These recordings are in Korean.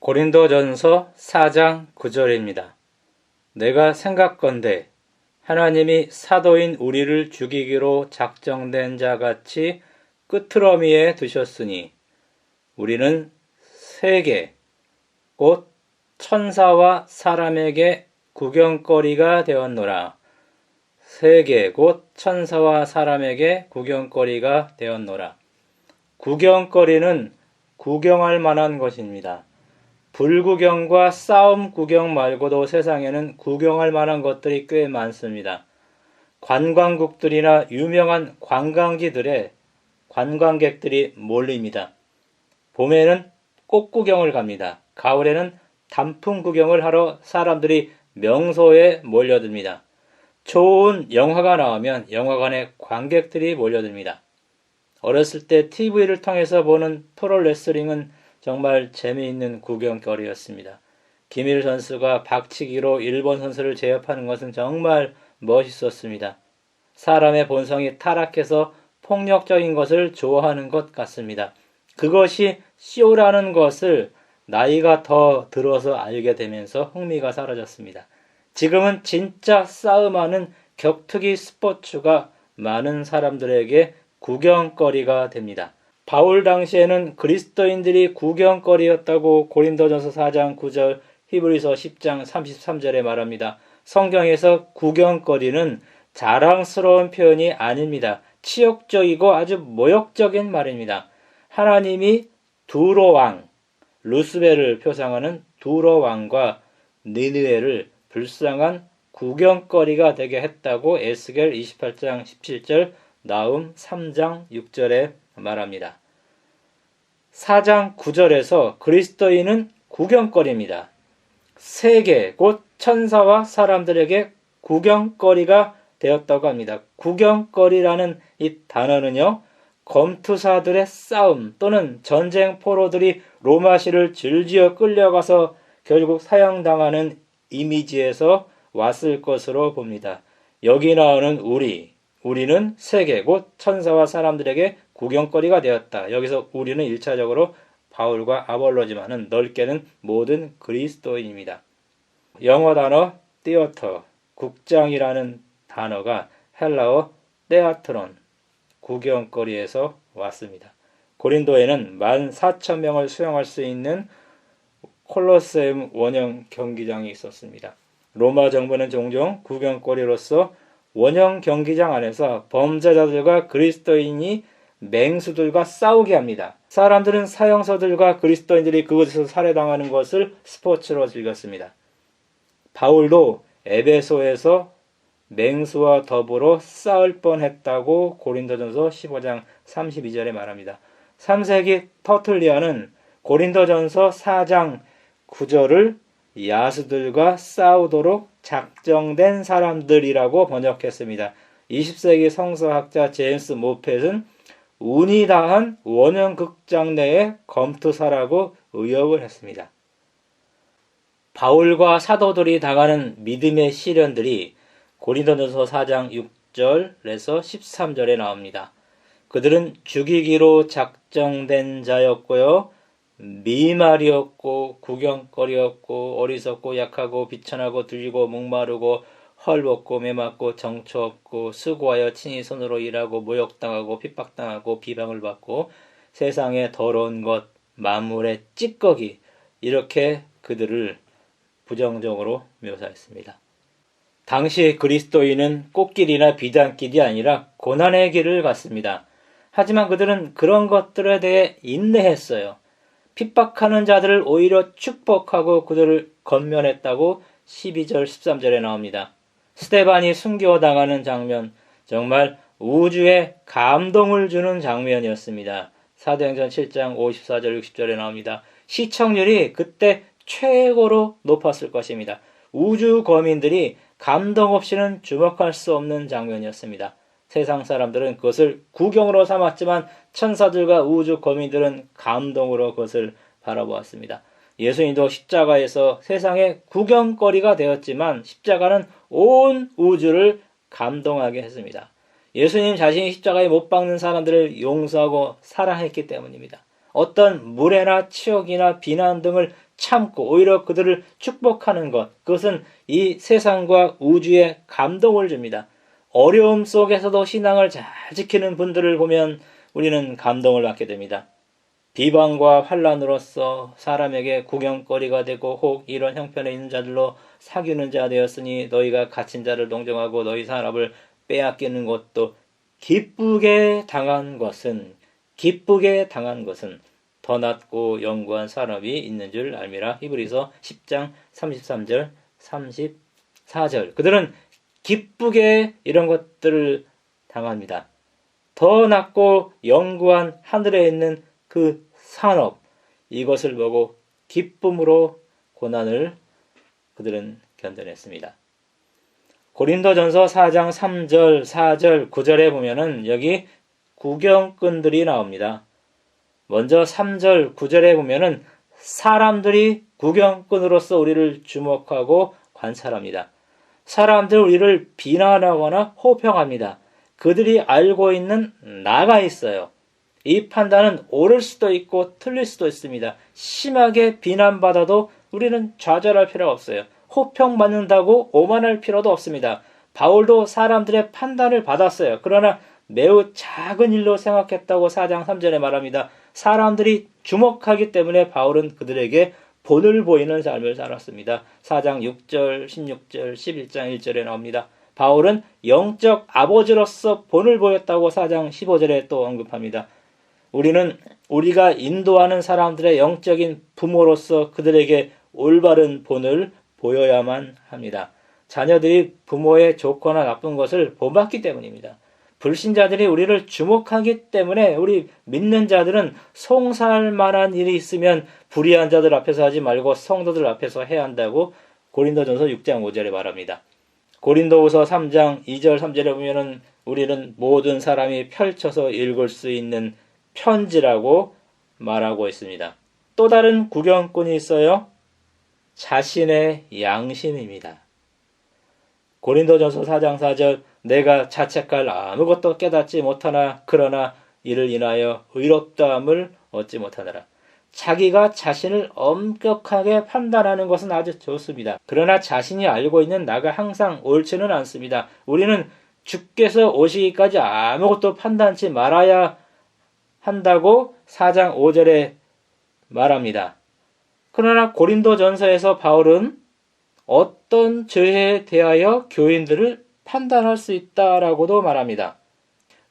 고린도전서 4장 9절입니다. 내가 생각건대 하나님이 사도인 우리를 죽이기로 작정된 자같이 끄트러미에 두셨으니 우리는 세계 곧 천사와 사람에게 구경거리가 되었노라. 세계 곧 천사와 사람에게 구경거리가 되었노라. 구경거리는 구경할 만한 것입니다. 불구경과 싸움 구경 말고도 세상에는 구경할 만한 것들이 꽤 많습니다. 관광국들이나 유명한 관광지들에 관광객들이 몰립니다. 봄에는 꽃 구경을 갑니다. 가을에는 단풍 구경을 하러 사람들이 명소에 몰려듭니다. 좋은 영화가 나오면 영화관에 관객들이 몰려듭니다. 어렸을 때 TV를 통해서 보는 프로레슬링은 정말 재미있는 구경거리였습니다. 김일 선수가 박치기로 일본 선수를 제압하는 것은 정말 멋있었습니다. 사람의 본성이 타락해서 폭력적인 것을 좋아하는 것 같습니다. 그것이 쇼라는 것을 나이가 더 들어서 알게 되면서 흥미가 사라졌습니다. 지금은 진짜 싸움하는 격투기 스포츠가 많은 사람들에게 구경거리가 됩니다. 바울 당시에는 그리스도인들이 구경거리였다고 고린도전서 4장 9절, 히브리서 10장 33절에 말합니다. 성경에서 구경거리는 자랑스러운 표현이 아닙니다. 치욕적이고 아주 모욕적인 말입니다. 하나님이 두로 왕, 루스벨을 표상하는 두로 왕과 니느웨를 불쌍한 구경거리가 되게 했다고 에스겔 28장 17절, 나훔 3장 6절에 말합니다. 4장 9절에서 그리스도인은 구경거리입니다. 세계 곧 천사와 사람들에게 구경거리가 되었다고 합니다. 구경거리라는 이 단어는요, 검투사들의 싸움 또는 전쟁 포로들이 로마시를 줄지어 끌려가서 결국 사형당하는 이미지에서 왔을 것으로 봅니다. 여기 나오는 우리는 세계 곧 천사와 사람들에게 구경거리가 되었다. 여기서 우리는 1차적으로 바울과 아볼로지만은 넓게는 모든 그리스도인입니다. 영어 단어 theater, 국장이라는 단어가 헬라어 테아트론, 구경거리에서 왔습니다. 고린도에는 14,000명을 수용할 수 있는 콜로세움 원형 경기장이 있었습니다. 로마 정부는 종종 구경거리로서 원형 경기장 안에서 범죄자들과 그리스도인이 맹수들과 싸우게 합니다. 사람들은 사형서들과 그리스도인들이 그곳에서 살해당하는 것을 스포츠로 즐겼습니다. 바울도 에베소에서 맹수와 더불어 싸울 뻔했다고 고린도전서 15장 32절에 말합니다. 3세기 터툴리안은 고린도전서 4장 9절을 야수들과 싸우도록 작정된 사람들이라고 번역했습니다. 20세기 성서학자 제임스 모펫은 운이 다한 원형극장 내의 검투사라고 의역을 했습니다. 바울과 사도들이 당하는 믿음의 시련들이 고린도전서 4장 6절에서 13절에 나옵니다. 그들은 죽이기로 작정된 자였고요. 미말이었고 구경거리였고 어리석고 약하고 비천하고 들리고 목마르고 헐벗고 매맞고 정처 없고 수고하여 친히 손으로 일하고 모욕당하고 핍박당하고 비방을 받고 세상의 더러운 것 만물의 찌꺼기, 이렇게 그들을 부정적으로 묘사했습니다. 당시 그리스도인은 꽃길이나 비단길이 아니라 고난의 길을 갔습니다. 하지만 그들은 그런 것들에 대해 인내했어요. 핍박하는 자들을 오히려 축복하고 그들을 건면했다고 12절 13절에 나옵니다. 스데반이 순교당하는 장면, 정말 우주에 감동을 주는 장면이었습니다. 사도행전 7장 54절 60절에 나옵니다. 시청률이 그때 최고로 높았을 것입니다. 우주 거민들이 감동 없이는 주목할 수 없는 장면이었습니다. 세상 사람들은 그것을 구경으로 삼았지만 천사들과 우주 거민들은 감동으로 그것을 바라보았습니다. 예수님도 십자가에서 세상의 구경거리가 되었지만 십자가는 온 우주를 감동하게 했습니다. 예수님 자신이 십자가에 못 박는 사람들을 용서하고 사랑했기 때문입니다. 어떤 무례나 치욕이나 비난 등을 참고 오히려 그들을 축복하는 것, 그것은 이 세상과 우주에 감동을 줍니다. 어려움 속에서도 신앙을 잘 지키는 분들을 보면 우리는 감동을 받게 됩니다. 비방과 환난으로서 사람에게 구경거리가 되고 혹 이런 형편에 있는 자들로 사귀는 자 되었으니 너희가 갇힌 자를 동정하고 너희 사람을 빼앗기는 것도 기쁘게 당한 것은 더 낫고 영구한 사람이 있는 줄 알미라. 히브리서 10장 33절 34절. 그들은 기쁘게 이런 것들을 당합니다. 더 낫고 영구한 하늘에 있는 그 산업, 이것을 보고 기쁨으로 고난을 그들은 견뎌냈습니다. 고린도전서 4장 3절, 4절, 9절에 보면은 여기 구경꾼들이 나옵니다. 먼저 3절, 9절에 보면은 사람들이 구경꾼으로서 우리를 주목하고 관찰합니다. 사람들 우리를 비난하거나 호평합니다. 그들이 알고 있는 나가 있어요. 이 판단은 옳을 수도 있고 틀릴 수도 있습니다. 심하게 비난받아도 우리는 좌절할 필요가 없어요. 호평받는다고 오만할 필요도 없습니다. 바울도 사람들의 판단을 받았어요. 그러나 매우 작은 일로 생각했다고 4장 3절에 말합니다. 사람들이 주목하기 때문에 바울은 그들에게 본을 보이는 삶을 살았습니다. 4장 6절, 16절, 11장 1절에 나옵니다. 바울은 영적 아버지로서 본을 보였다고 4장 15절에 또 언급합니다. 우리는 우리가 인도하는 사람들의 영적인 부모로서 그들에게 올바른 본을 보여야만 합니다. 자녀들이 부모의 좋거나 나쁜 것을 본받기 때문입니다. 불신자들이 우리를 주목하기 때문에 우리 믿는 자들은 송사할 만한 일이 있으면 불의한 자들 앞에서 하지 말고 성도들 앞에서 해야 한다고 고린도전서 6장 5절에 말합니다. 고린도후서 3장 2절 3절에 보면은 우리는 모든 사람이 펼쳐서 읽을 수 있는 편지라고 말하고 있습니다. 또 다른 구경꾼이 있어요. 자신의 양심입니다. 고린도전서 4장 4절 내가 자책할 아무것도 깨닫지 못하나 그러나 이를 인하여 의롭다함을 얻지 못하느라. 자기가 자신을 엄격하게 판단하는 것은 아주 좋습니다. 그러나 자신이 알고 있는 나가 항상 옳지는 않습니다. 우리는 주께서 오시기까지 아무것도 판단치 말아야 한다고 4장 5절에 말합니다. 그러나 고린도전서에서 바울은 어떤 죄에 대하여 교인들을 판단할 수 있다라고도 말합니다.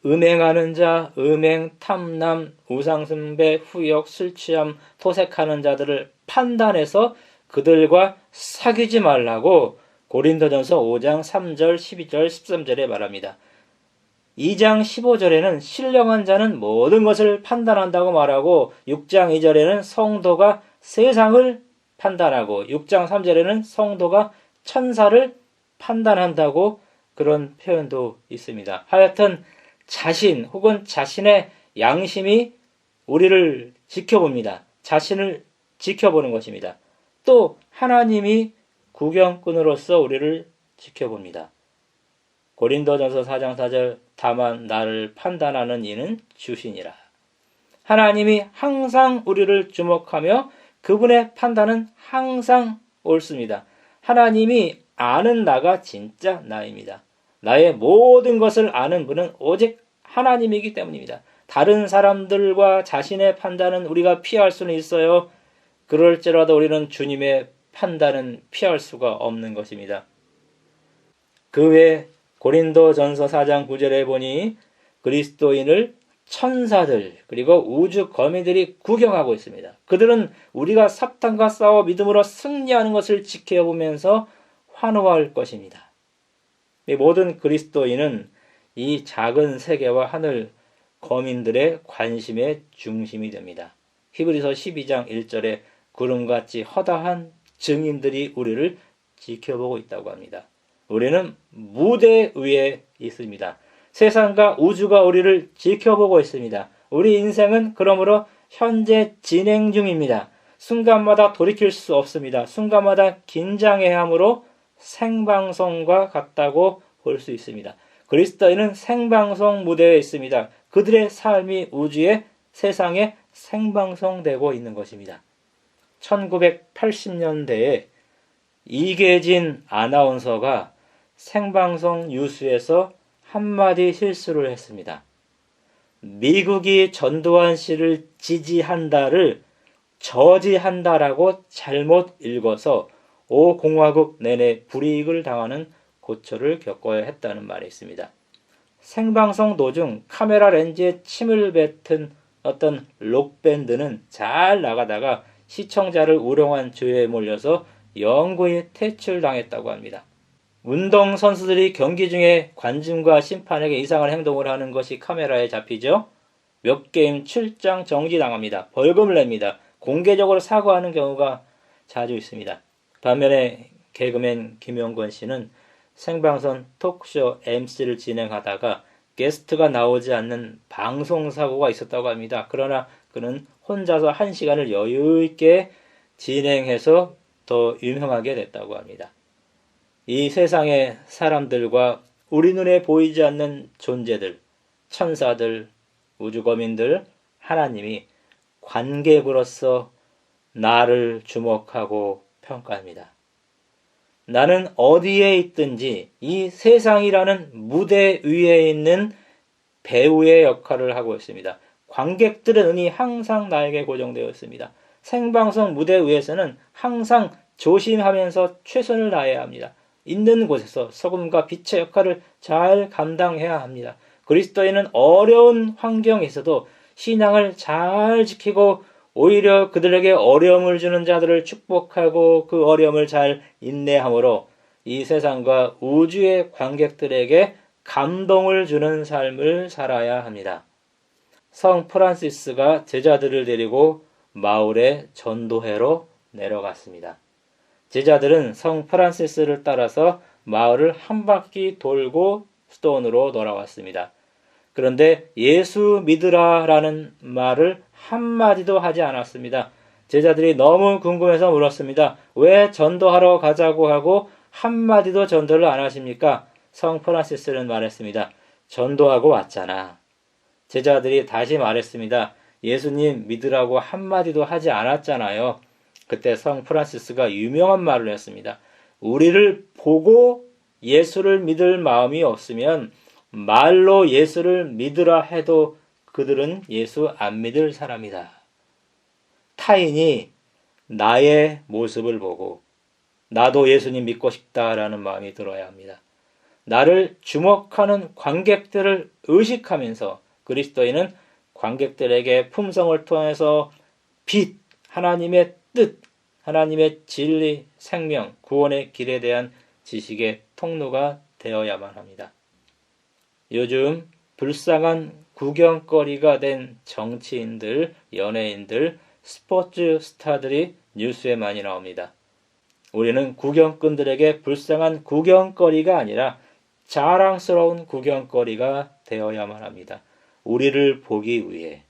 음행하는 자, 음행, 탐남, 우상숭배, 후욕, 술취함, 토색하는 자들을 판단해서 그들과 사귀지 말라고 고린도전서 5장 3절, 12절, 13절에 말합니다. 2장 15절에는 신령한 자는 모든 것을 판단한다고 말하고 6장 2절에는 성도가 세상을 판단하고 6장 3절에는 성도가 천사를 판단한다고 그런 표현도 있습니다. 하여튼 자신 혹은 자신의 양심이 우리를 지켜봅니다. 자신을 지켜보는 것입니다. 또 하나님이 구경꾼으로서 우리를 지켜봅니다. 고린도전서 4장 4절 다만 나를 판단하는 이는 주시니라. 하나님이 항상 우리를 주목하며 그분의 판단은 항상 옳습니다. 하나님이 아는 나가 진짜 나입니다. 나의 모든 것을 아는 분은 오직 하나님이기 때문입니다. 다른 사람들과 자신의 판단은 우리가 피할 수는 있어요. 그럴지라도 우리는 주님의 판단은 피할 수가 없는 것입니다. 그 외에 고린도전서 4장 9절에 보니 그리스도인을 천사들 그리고 우주 거미들이 구경하고 있습니다. 그들은 우리가 사탄과 싸워 믿음으로 승리하는 것을 지켜보면서 환호할 것입니다. 이 모든 그리스도인은 이 작은 세계와 하늘 거민들의 관심의 중심이 됩니다. 히브리서 12장 1절에 구름같이 허다한 증인들이 우리를 지켜보고 있다고 합니다. 우리는 무대 위에 있습니다. 세상과 우주가 우리를 지켜보고 있습니다. 우리 인생은 그러므로 현재 진행 중입니다. 순간마다 돌이킬 수 없습니다. 순간마다 긴장해야 하므로 생방송과 같다고 볼 수 있습니다. 그리스도인은 생방송 무대에 있습니다. 그들의 삶이 우주의 세상에 생방송되고 있는 것입니다. 1980년대에 이계진 아나운서가 생방송 뉴스에서 한마디 실수를 했습니다. 미국이 전두환 씨를 지지한다를 저지한다라고 잘못 읽어서 5공화국 내내 불이익을 당하는 고초를 겪어야 했다는 말이 있습니다. 생방송 도중 카메라 렌즈에 침을 뱉은 어떤 록밴드는 잘 나가다가 시청자를 우롱한 죄에 몰려서 영구히 퇴출당했다고 합니다. 운동선수들이 경기 중에 관중과 심판에게 이상한 행동을 하는 것이 카메라에 잡히죠. 몇 게임 출장 정지당합니다. 벌금을 냅니다. 공개적으로 사과하는 경우가 자주 있습니다. 반면에 개그맨 김용건 씨는 생방송 토크쇼 MC를 진행하다가 게스트가 나오지 않는 방송사고가 있었다고 합니다. 그러나 그는 혼자서 1시간을 여유있게 진행해서 더 유명하게 됐다고 합니다. 이 세상의 사람들과 우리 눈에 보이지 않는 존재들, 천사들, 우주거민들, 하나님이 관객으로서 나를 주목하고 평가합니다. 나는 어디에 있든지 이 세상이라는 무대 위에 있는 배우의 역할을 하고 있습니다. 관객들의 눈이 항상 나에게 고정되어 있습니다. 생방송 무대 위에서는 항상 조심하면서 최선을 다해야 합니다. 있는 곳에서 소금과 빛의 역할을 잘 감당해야 합니다. 그리스도인은 어려운 환경에서도 신앙을 잘 지키고 오히려 그들에게 어려움을 주는 자들을 축복하고 그 어려움을 잘 인내함으로 이 세상과 우주의 관객들에게 감동을 주는 삶을 살아야 합니다. 성 프란시스가 제자들을 데리고 마을의 전도회로 내려갔습니다. 제자들은 성 프란시스를 따라서 마을을 한 바퀴 돌고 스톤으로 돌아왔습니다. 그런데 예수 믿으라라는 말을 한마디도 하지 않았습니다. 제자들이 너무 궁금해서 물었습니다. 왜 전도하러 가자고 하고 한마디도 전도를 안 하십니까? 성 프란시스는 말했습니다. 전도하고 왔잖아. 제자들이 다시 말했습니다. 예수님 믿으라고 한마디도 하지 않았잖아요. 그때 성 프란시스가 유명한 말을 했습니다. 우리를 보고 예수를 믿을 마음이 없으면 말로 예수를 믿으라 해도 그들은 예수 안 믿을 사람이다. 타인이 나의 모습을 보고 나도 예수님 믿고 싶다라는 마음이 들어야 합니다. 나를 주목하는 관객들을 의식하면서 그리스도인은 관객들에게 품성을 통해서 빛, 하나님의 뜻, 하나님의 진리, 생명, 구원의 길에 대한 지식의 통로가 되어야만 합니다. 요즘 불쌍한 구경거리가 된 정치인들, 연예인들, 스포츠 스타들이 뉴스에 많이 나옵니다. 우리는 구경꾼들에게 불쌍한 구경거리가 아니라 자랑스러운 구경거리가 되어야만 합니다. 우리를 보기 위해,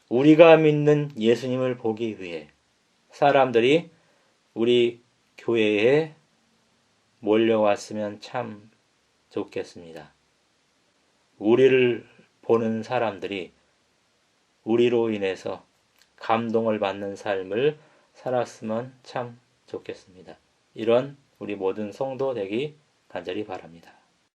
우리가 믿는 예수님을 보기 위해 사람들이 우리 교회에 몰려왔으면 참 좋겠습니다. 우리를 보는 사람들이 우리로 인해서 감동을 받는 삶을 살았으면 참 좋겠습니다. 이런 우리 모든 성도 되기 간절히 바랍니다.